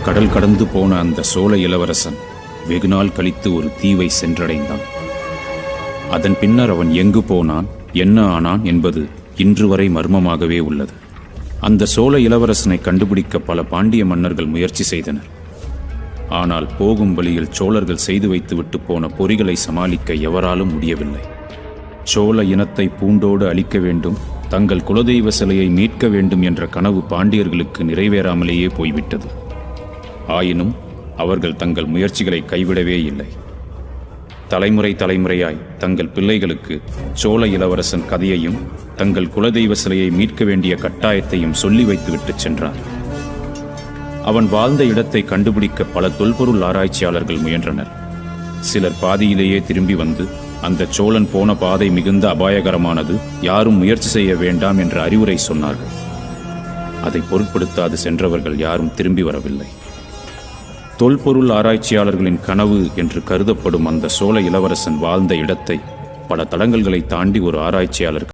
கடல் கடந்து போன அந்த சோழ இளவரசன் வெகுநாள் கழித்து ஒரு தீவை சென்றடைந்தான். அதன் பின்னர் அவன் எங்கு போனான், என்ன ஆனான் என்பது இன்று வரை மர்மமாகவே உள்ளது. அந்த சோழ இளவரசனை கண்டுபிடிக்க பல பாண்டிய மன்னர்கள் முயற்சி செய்தனர். ஆனால் போகும் வழியில் சோழர்கள் செய்து வைத்துவிட்டு போன பொறிகளை சமாளிக்க எவராலும் முடியவில்லை. சோழ இனத்தை பூண்டோடு அழிக்க வேண்டும், தங்கள் குலதெய்வ சிலையை மீட்க வேண்டும் என்ற கனவு பாண்டியர்களுக்கு நிறைவேறாமலேயே போய்விட்டது. ஆயினும் அவர்கள் தங்கள் முயற்சிகளை கைவிடவே இல்லை. தலைமுறை தலைமுறையாய் தங்கள் பிள்ளைகளுக்கு சோழ இளவரசன் கதையையும் தங்கள் குலதெய்வ சிலையை மீட்க வேண்டிய கட்டாயத்தையும் சொல்லி வைத்துவிட்டு சென்றார். அவன் வாழ்ந்த இடத்தை கண்டுபிடிக்க பல தொல்பொருள் ஆராய்ச்சியாளர்கள் முயன்றனர். சிலர் பாதியிலேயே திரும்பி வந்து அந்த சோழன் போன பாதை மிகுந்த அபாயகரமானது, யாரும் முயற்சி செய்ய வேண்டாம் என்ற அறிவுரை சொன்னார்கள். அதை பொருட்படுத்தாது சென்றவர்கள் யாரும் திரும்பி வரவில்லை. தொல்பொருள் ஆராய்ச்சியாளர்களின் கனவு என்று கருதப்படும் அந்த சோழ இளவரசன் வாழ்ந்த இடத்தை பல தடங்கல்களை தாண்டி ஒரு ஆராய்ச்சியாளர்